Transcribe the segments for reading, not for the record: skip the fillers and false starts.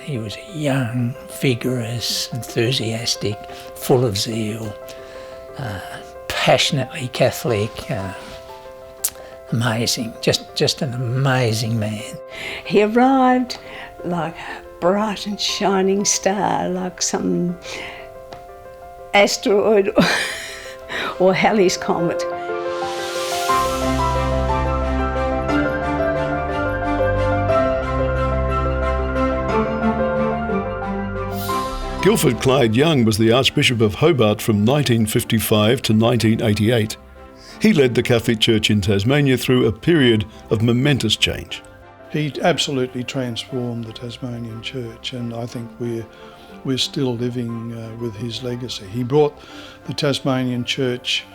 He was a young, vigorous, enthusiastic, full of zeal, passionately Catholic, amazing, just an amazing man. He arrived like a bright and shining star, like some asteroid or Halley's Comet. Guilford Clyde Young was the Archbishop of Hobart from 1955 to 1988. He led the Catholic Church in Tasmania through a period of momentous change. He absolutely transformed the Tasmanian Church, and I think we're still living with his legacy. He brought the Tasmanian Church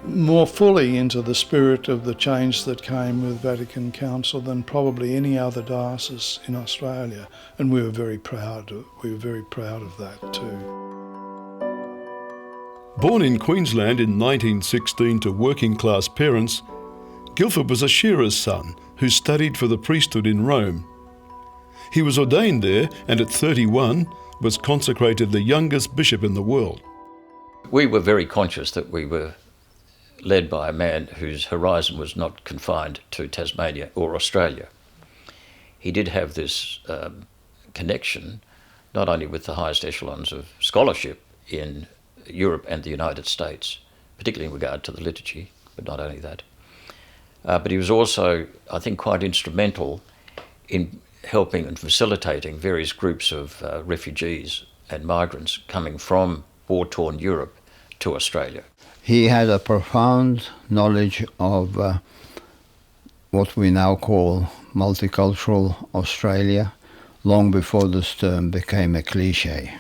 more fully into the spirit of the change that came with Vatican Council than probably any other diocese in Australia, and we were very proud of that too. Born in Queensland in 1916 to working-class parents, Guilford was a shearer's son who studied for the priesthood in Rome. He was ordained there and at 31 was consecrated the youngest bishop in the world. We were very conscious that we were led by a man whose horizon was not confined to Tasmania or Australia. He did have this connection not only with the highest echelons of scholarship in Europe and the United States, particularly in regard to the liturgy, but not only that. But he was also, I think, quite instrumental in helping and facilitating various groups of refugees and migrants coming from war-torn Europe to Australia. He had a profound knowledge of what we now call multicultural Australia, long before this term became a cliche.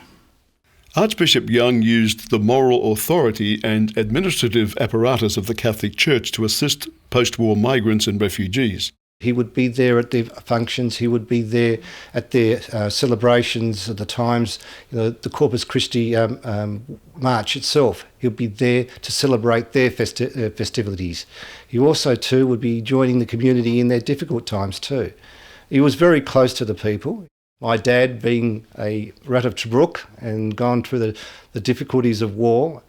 Archbishop Young used the moral authority and administrative apparatus of the Catholic Church to assist post-war migrants and refugees. He would be there at their functions, he would be there at their celebrations at the times, the Corpus Christi march itself. He'll be there to celebrate their festivities. He also too would be joining the community in their difficult times too. He was very close to the people. My dad, being a rat of Tobruk and gone through the difficulties of war,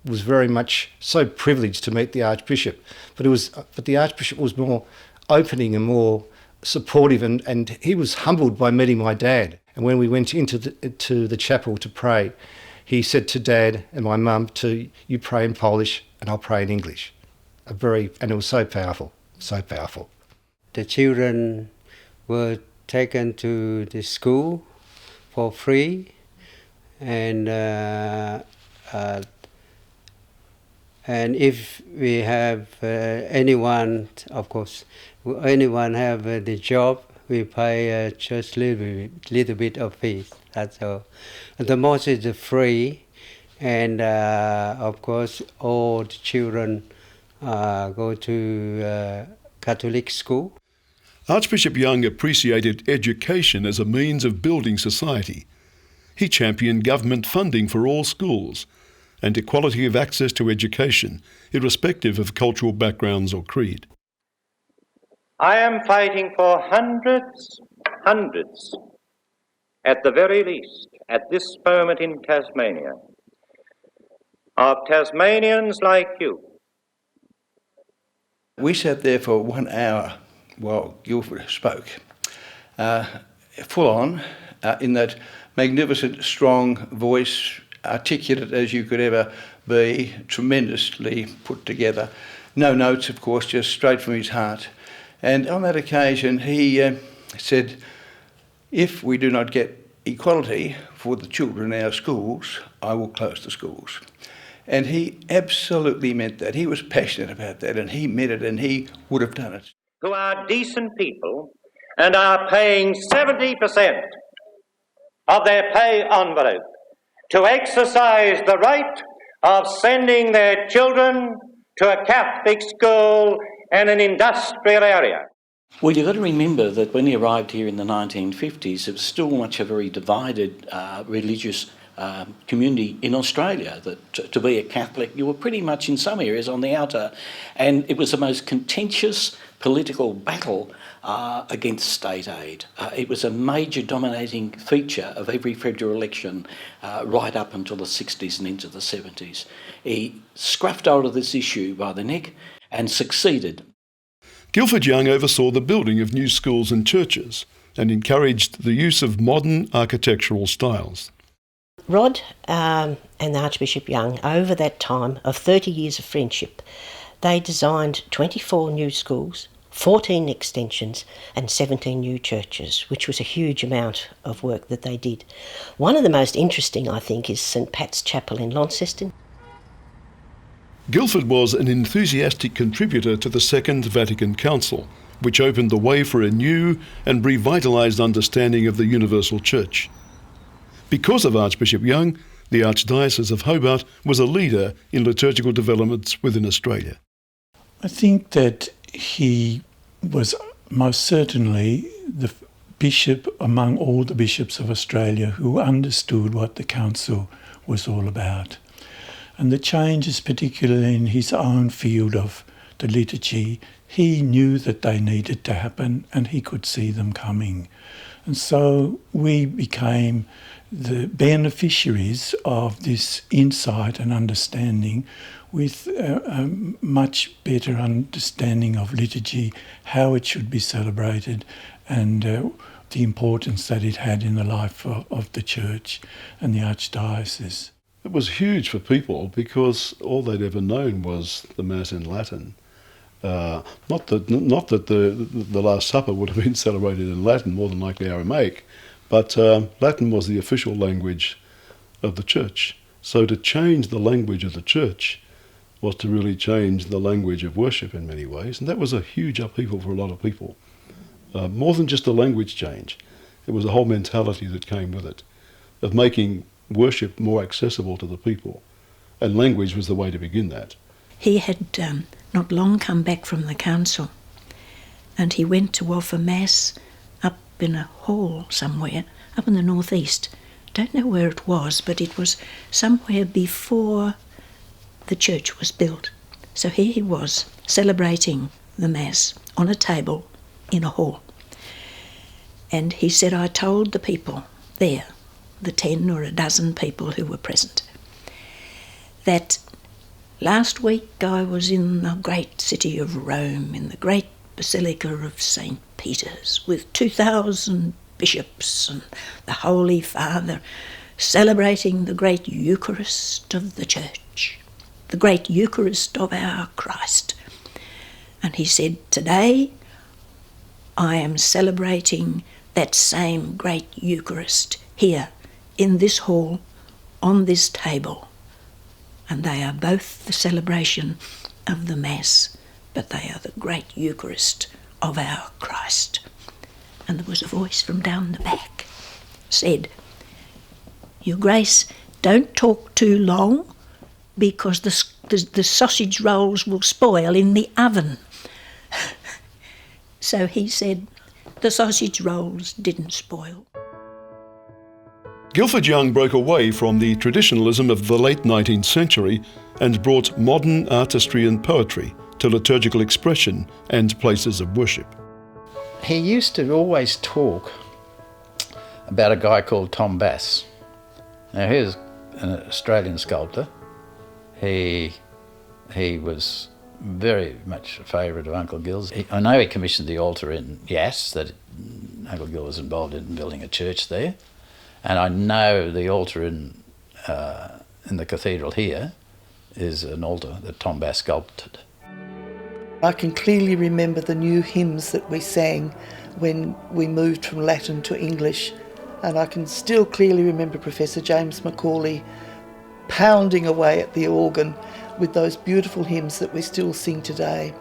was very much so privileged to meet the Archbishop. But the Archbishop was more opening and more supportive, and he was humbled by meeting my dad. And when we went into the chapel to pray, he said to Dad and my mum, "You pray in Polish and I'll pray in English." And it was so powerful, so powerful. The children were taken to the school for free, and if we have anyone, of course, anyone have the job, we pay just little bit of fees. That's all. And the most is free, and of course all the children go to Catholic school. Archbishop Young appreciated education as a means of building society. He championed government funding for all schools and equality of access to education, irrespective of cultural backgrounds or creed. I am fighting for hundreds, at the very least, at this moment in Tasmania, of Tasmanians like you. We sat there for 1 hour while Guilford spoke, full on, in that magnificent, strong voice, articulate as you could ever be, tremendously put together. No notes, of course, just straight from his heart. And on that occasion, he said, if we do not get equality for the children in our schools, I will close the schools. And he absolutely meant that. He was passionate about that, and he meant it, and he would have done it. Who are decent people and are paying 70% of their pay envelope to exercise the right of sending their children to a Catholic school in an industrial area. Well, you've got to remember that when he arrived here in the 1950s, it was still much a very divided religious community in Australia, that to be a Catholic, you were pretty much in some areas on the outer, and it was the most contentious political battle against state aid. It was a major dominating feature of every federal election right up until the 60s and into the 70s. He scruffed hold of this issue by the neck and succeeded. Guilford Young oversaw the building of new schools and churches and encouraged the use of modern architectural styles. Rod and the Archbishop Young, over that time of 30 years of friendship, they designed 24 new schools, 14 extensions and 17 new churches, which was a huge amount of work that they did. One of the most interesting, I think, is St Pat's Chapel in Launceston. Guilford was an enthusiastic contributor to the Second Vatican Council, which opened the way for a new and revitalised understanding of the universal church. Because of Archbishop Young, the Archdiocese of Hobart was a leader in liturgical developments within Australia. I think that he was most certainly the bishop among all the bishops of Australia who understood what the council was all about. And the changes, particularly in his own field of the liturgy, he knew that they needed to happen and he could see them coming. And so we became the beneficiaries of this insight and understanding, with a much better understanding of liturgy, how it should be celebrated, and the importance that it had in the life of the Church and the Archdiocese. It was huge for people because all they'd ever known was the Mass in Latin. Not that the Last Supper would have been celebrated in Latin, more than likely Aramaic, but Latin was the official language of the Church. So to change the language of the Church was to really change the language of worship in many ways, and that was a huge upheaval for a lot of people. More than just a language change, it was a whole mentality that came with it, of making worship more accessible to the people, and language was the way to begin that. He had not long come back from the council, and he went to offer Mass up in a hall somewhere, up in the northeast. Don't know where it was, but it was somewhere before the church was built. So here he was, celebrating the Mass on a table in a hall. And he said, I told the people there, the 10 or a dozen people who were present, that last week I was in the great city of Rome, in the great Basilica of St. Peter's, with 2,000 bishops and the Holy Father, celebrating the great Eucharist of the Church, the great Eucharist of our Christ. And he said, today I am celebrating that same great Eucharist here in this hall, on this table. And they are both the celebration of the Mass, but they are the great Eucharist of our Christ. And there was a voice from down the back, said, Your Grace, don't talk too long, because the sausage rolls will spoil in the oven. So he said, the sausage rolls didn't spoil. Guilford Young broke away from the traditionalism of the late 19th century and brought modern artistry and poetry to liturgical expression and places of worship. He used to always talk about a guy called Tom Bass. Now, he was an Australian sculptor. He was very much a favourite of Uncle Gil's. I know he commissioned the altar in Yass, that Uncle Gil was involved in building a church there. And I know the altar in the cathedral here is an altar that Tom Bass sculpted. I can clearly remember the new hymns that we sang when we moved from Latin to English, and I can still clearly remember Professor James Macaulay pounding away at the organ with those beautiful hymns that we still sing today.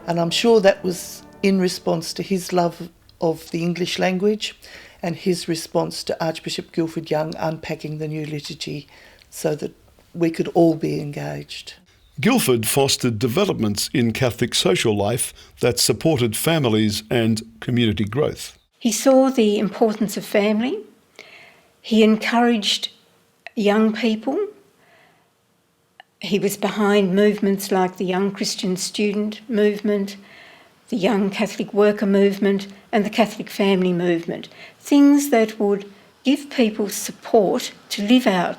And I'm sure that was in response to his love of the English language and his response to Archbishop Guilford Young unpacking the new liturgy so that we could all be engaged. Guilford fostered developments in Catholic social life that supported families and community growth. He saw the importance of family. He encouraged young people. He was behind movements like the Young Christian Student Movement, the Young Catholic Worker Movement and the Catholic Family Movement, things that would give people support to live out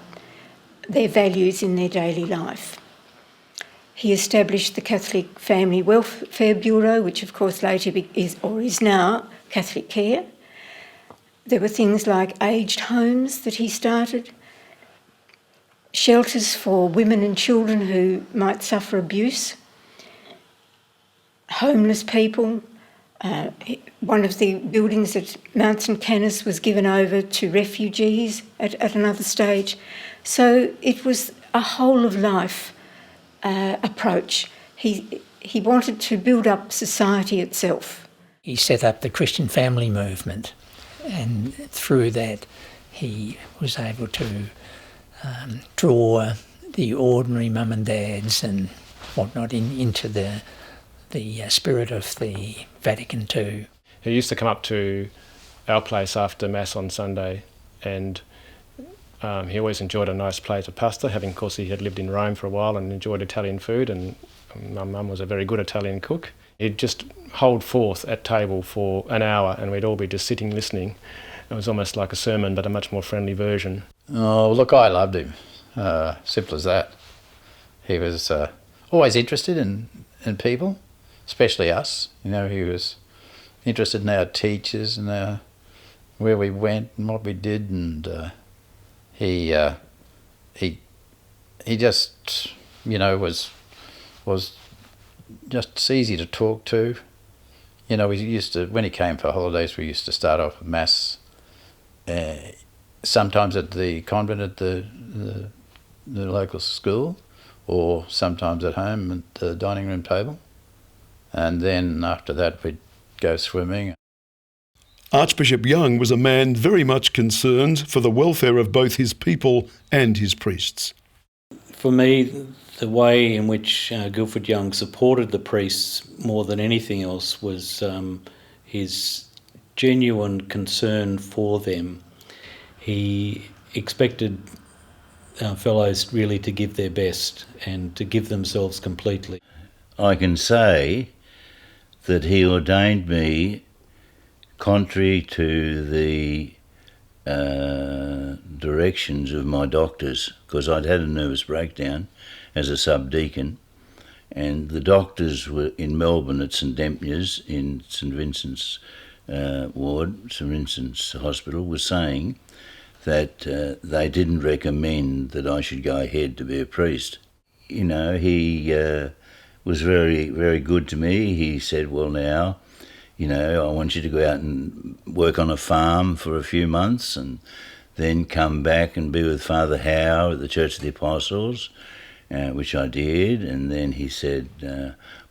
their values in their daily life. He established the Catholic Family Welfare Bureau, which of course later is now Catholic Care. There were things like aged homes that he started, shelters for women and children who might suffer abuse, homeless people. One of the buildings at Mount St Canis was given over to refugees at another stage. So it was a whole of life approach. He wanted to build up society itself. He set up the Christian family movement, and through that he was able to draw the ordinary mum and dads and whatnot into the spirit of the Vatican II. He used to come up to our place after Mass on Sunday, and he always enjoyed a nice plate of pasta, having, of course, he had lived in Rome for a while and enjoyed Italian food, and my mum was a very good Italian cook. He'd just hold forth at table for an hour and we'd all be just sitting listening. It was almost like a sermon, but a much more friendly version. Oh, look, I loved him. Simple as that. He was always interested in people, especially us. You know, he was interested in our teachers and where we went and what we did, and he just, you know, was just easy to talk to. You know, we used to, when he came for holidays, we used to start off with Mass, sometimes at the convent at the local school, or sometimes at home at the dining room table. And then after that we'd go swimming. Archbishop Young was a man very much concerned for the welfare of both his people and his priests. For me, the way in which Guilford Young supported the priests more than anything else was his genuine concern for them. He expected fellows really to give their best and to give themselves completely. I can say that he ordained me contrary to the directions of my doctors, because I'd had a nervous breakdown as a subdeacon, and the doctors were in Melbourne at St Dempner's in St Vincent's ward, St Vincent's Hospital, were saying that they didn't recommend that I should go ahead to be a priest. You know, he was very, very good to me. He said, well, now, you know, I want you to go out and work on a farm for a few months and then come back and be with Father Howe at the Church of the Apostles, which I did. And then he said,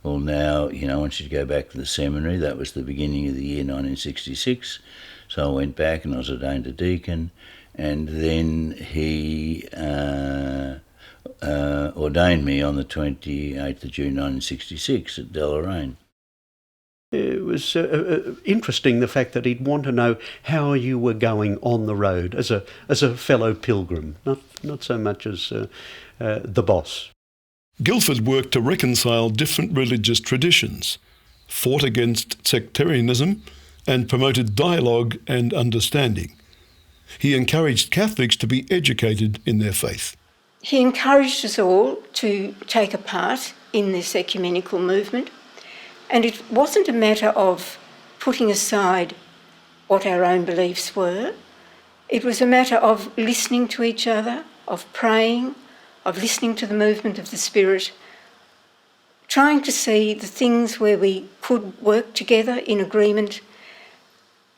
well, now, you know, I want you to go back to the seminary. That was the beginning of the year 1966. So I went back and I was ordained a deacon. And then he ordained me on the 28th of June 1966 at Deloraine. It was interesting, the fact that he'd want to know how you were going on the road as a fellow pilgrim, not so much as the boss. Guilford worked to reconcile different religious traditions, fought against sectarianism, and promoted dialogue and understanding. He encouraged Catholics to be educated in their faith. He encouraged us all to take a part in this ecumenical movement. And it wasn't a matter of putting aside what our own beliefs were. It was a matter of listening to each other, of praying, of listening to the movement of the Spirit, trying to see the things where we could work together in agreement,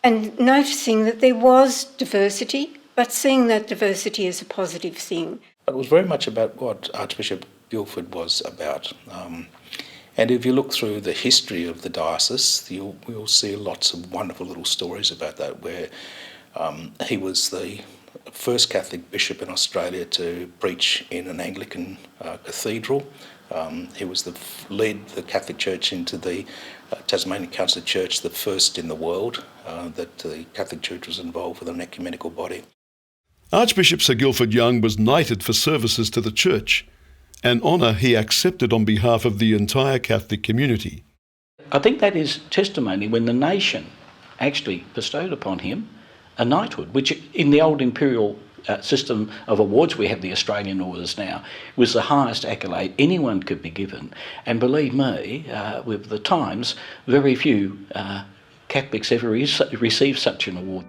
and noticing that there was diversity, but seeing that diversity as a positive thing. It was very much about what Archbishop Guilford was about. And if you look through the history of the diocese, you'll see lots of wonderful little stories about that, where he was the first Catholic bishop in Australia to preach in an Anglican cathedral. He was led the Catholic Church into the Tasmanian Council of Church, the first in the world that the Catholic Church was involved with an ecumenical body. Archbishop Sir Guilford Young was knighted for services to the Church, an honour he accepted on behalf of the entire Catholic community. I think that is testimony when the nation actually bestowed upon him a knighthood, which in the old imperial system of awards, we have the Australian orders now, was the highest accolade anyone could be given. And believe me, with the times, very few Catholics ever received such an award.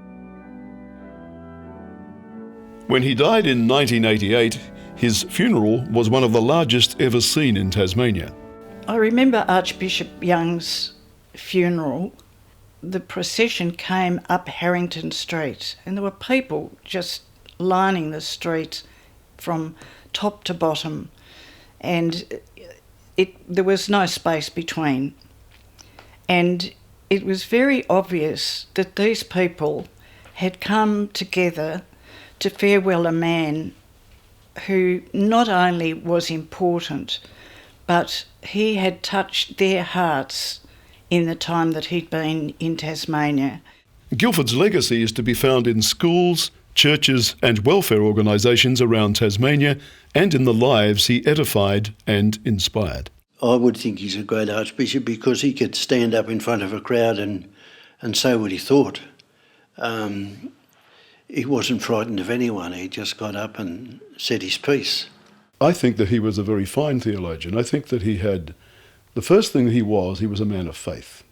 When he died in 1988, his funeral was one of the largest ever seen in Tasmania. I remember Archbishop Young's funeral. The procession came up Harrington Street and there were people just lining the street from top to bottom, and there was no space between. And it was very obvious that these people had come together to farewell a man who not only was important, but he had touched their hearts in the time that he'd been in Tasmania. Guilford's legacy is to be found in schools, churches and welfare organisations around Tasmania and in the lives he edified and inspired. I would think he's a great archbishop because he could stand up in front of a crowd and say what he thought. He wasn't frightened of anyone. He just got up and said his piece. I think that he was a very fine theologian. I think that he had, the first thing he was a man of faith.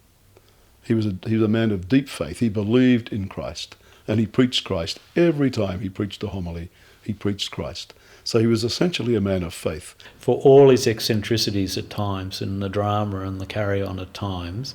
He was a man of deep faith. He believed in Christ and he preached Christ. Every time he preached a homily, he preached Christ. So he was essentially a man of faith. For all his eccentricities at times and the drama and the carry-on at times,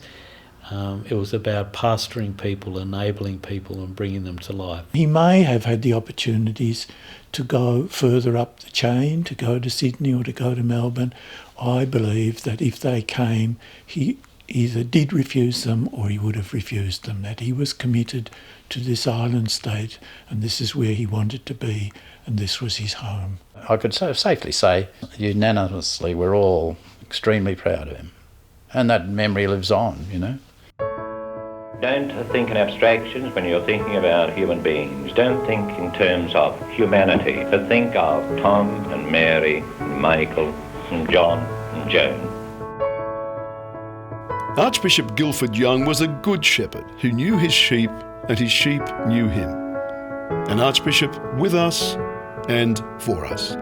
it was about pastoring people, enabling people and bringing them to life. He may have had the opportunities to go further up the chain, to go to Sydney or to go to Melbourne. I believe that if they came, he either did refuse them or he would have refused them, that he was committed to this island state and this is where he wanted to be and this was his home. I could safely say unanimously we're all extremely proud of him, and that memory lives on, you know. Don't think in abstractions when you're thinking about human beings. Don't think in terms of humanity, but think of Tom and Mary and Michael and John and Joan. Archbishop Guilford Young was a good shepherd who knew his sheep and his sheep knew him. An archbishop with us and for us.